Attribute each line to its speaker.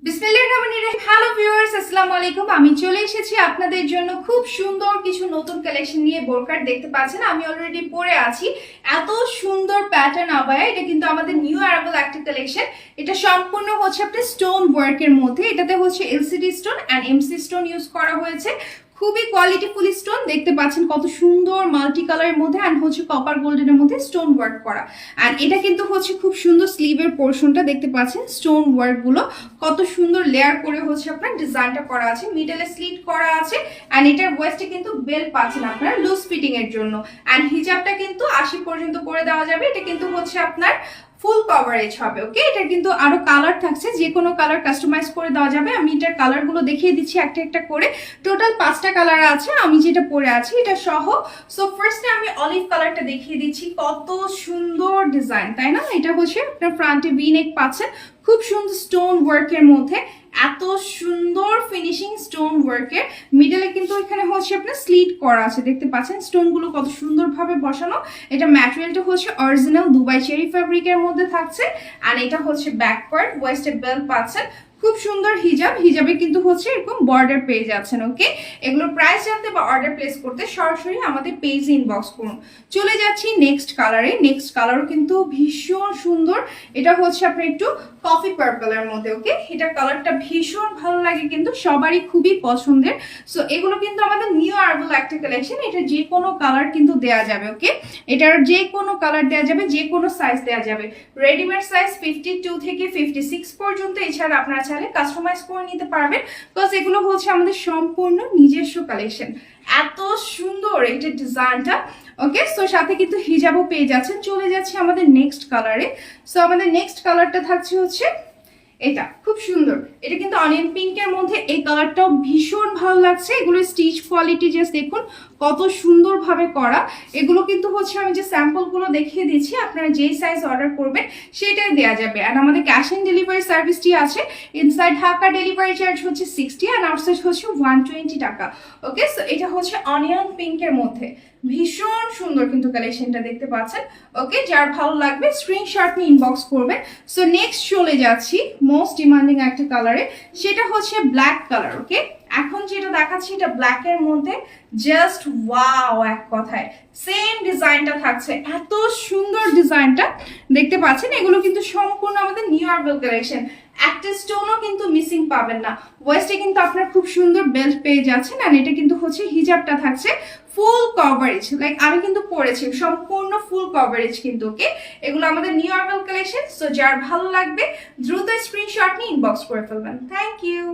Speaker 1: বিসমিল্লাহিররহমানিররহিম। Hello viewers, আসসালামু আলাইকুম। আমি চলে এসেছি আপনাদের জন্য খুব সুন্দর কিছু নতুন কালেকশন নিয়ে। বোরকার দেখতে পাচ্ছেন আমি অলরেডি পরে আছি। এত সুন্দর প্যাটার্ন আবায়া, এটা কিন্তু আমাদের নিউ অ্যারাইভাল একটা কালেকশন। এটা সম্পূর্ণ হচ্ছে আপনার স্টোন ওয়ার্কের মধ্যে। এটাতে হচ্ছে LCD stone and MC stone use করা হয়েছে। খুবই কোয়ালিটিফুল স্টোন, দেখতে পাচ্ছেন কত সুন্দর মাল্টি কালারের মধ্যে এন্ড হচ্ছে কপার গোল্ডেনের মধ্যে স্টোন ওয়ার্ক করা। আর এটা কিন্তু হচ্ছে খুব সুন্দর স্লিভের পোর্শনটা দেখতে পাচ্ছেন, স্টোন ওয়ার্ক গুলো কত সুন্দর লেয়ার করে হচ্ছে আপনার ডিজাইনটা করা আছে, মিডলে স্লিট করা আছে এন্ড এটার ওয়েস্টে কিন্তু বেল্ট পাচ্ছেন আপনারা লুজ ফিটিং এর জন্য। এন্ড হিজাবটা কিন্তু 80 পর্যন্ত করে দেওয়া যাবে। এটা কিন্তু হচ্ছে আপনার ফুল কভারেজ হবে। ওকে, এটা কিন্তু আরো কালার থাকছে, যে কোনো কালার কাস্টমাইজ করে দেওয়া যাবে। আমি এটার কালার গুলো দেখিয়ে দিচ্ছি একটা একটা করে। টোটাল 5টা কালার আছে, আমি যেটা পরে আছি এটা সহ। সো ফার্স্টে আমি অলিভ কালারটা দেখিয়ে দিচ্ছি। কত সুন্দর ডিজাইন, তাই না? এটা হচ্ছে আপনার ফ্রন্টে ভি নেক পাচ্ছেন, খুব সুন্দর স্টোন ওয়ার্কের মধ্যে, এত সুন্দর ফিনিশিং স্টোন ওয়ার্কের। মিডলে কিন্তু এখানে হচ্ছে আপনার স্লিট করা আছে, দেখতে পাচ্ছেন স্টোন গুলো কত সুন্দরভাবে বসানো। এটা ম্যাটেরিয়ালটা হচ্ছে অরিজিনাল দুবাই চেরি ফ্যাব্রিকের মধ্যে থাকছে। আর এটা হচ্ছে ব্যাক পার্ট, ওয়েস্টে বেল্ট পাচ্ছেন, খুব সুন্দর হিজাব। হিজাবে কিন্তু হচ্ছে এরকম বর্ডার পেয়ে যাচ্ছেন। ওকে, এগুলো প্রাইস জানতে বা অর্ডার প্লেস করতে সরাসরি আমাদের পেজে ইনবক্স করুন। চলে যাচ্ছি নেক্সট কালারে। নেক্সট কালারও কিন্তু ভীষণ সুন্দর। এটা হচ্ছে আপনার একটু কফি পার্পলের মধ্যে। ওকে, এটা কালারটা ভীষণ ভালো লাগে, কিন্তু সবারই খুবই পছন্দের। সো এগুলো কিন্তু আমাদের নিউ অ্যারাইভাল একটা কালেকশন। এটা যে কোনো কালার কিন্তু দেয়া যাবে। ওকে, এটার যে কোনো কালার দেয়া যাবে, যে কোনো সাইজ দেয়া যাবে। রেডিমেড সাইজ 52 থেকে 56 পর্যন্ত। এছাড়া আপনারা চাইলে কাস্টমাইজ করে নিতে পারবেন, বিকজ এগুলো হচ্ছে আমাদের সম্পূর্ণ নিজস্ব কালেকশন। এত সুন্দর এটা ডিজাইনটা। ওকে, সো সাথে কিন্তু হিজাবও পেয়ে যাচ্ছেন। চলে যাচ্ছে আমাদের নেক্সট কালারে। সো আমাদের নেক্সট কালারটা থাকছে হচ্ছে এটা, খুব সুন্দর। এটা কিন্তু অনিয়ন পিঙ্কের মধ্যে, এই কালারটাও ভীষণ ভালো লাগছে। এগুলো স্টিচ কোয়ালিটি জাস্ট দেখুন কত সুন্দরভাবে করা। এগুলো কিন্তু হচ্ছে আমি যে স্যাম্পল গুলো দেখিয়ে দিচ্ছি, আপনারা যেই সাইজ অর্ডার করবেন সেটাই দেওয়া যাবে। আর আমাদের ক্যাশ অন ডেলিভারি সার্ভিসটি আছে। ইনসাইড ঢাকা ডেলিভারি চার্জ হচ্ছে 60 আর আউটসাইড হচ্ছে 120 টাকা। ওকে, সো এটা হচ্ছে অনিয়ন পিঙ্কের মধ্যে, ভীষণ সুন্দর কিন্তু কালেকশনটা দেখতে পাচ্ছেন। ওকে, যার ভালো লাগবে স্ক্রিনশট নিয়ে ইনবক্স করবেন। সো নেক্সট চলে যাচ্ছি মোস্ট ডিমান্ডিং একটা কালারে, সেটা হচ্ছে ব্ল্যাক কালার। ওকে, এখন যেটা দেখাচ্ছি এটা ব্ল্যাক এর মধ্যে, জাস্ট ওয়াও, এক কথায় সেম ডিজাইনটা থাকছে। এত সুন্দর ডিজাইনটা দেখতে পাচ্ছেন। এগুলো কিন্তু সম্পূর্ণ আমাদের নিউ অ্যারাইভাল কালেকশন। একটা স্টোনও কিন্তু মিসিং পাবেন না। ওয়েস্টে কিন্তু আপনার খুব সুন্দর বেল্ট পেয়ে যাচ্ছেন। আর এটা কিন্তু হচ্ছে হিজাবটা থাকছে ফুল কভারেজ, লাইক আমি কিন্তু পরেছি সম্পূর্ণ ফুল কভারেজ কিন্তু। ওকে, এগুলো আমাদের নিউ অ্যারাইভাল কালেকশন। সো যার ভালো লাগবে দ্রুত স্ক্রিনশট নিয়ে ইনবক্স করে ফেলবেন। Thank you.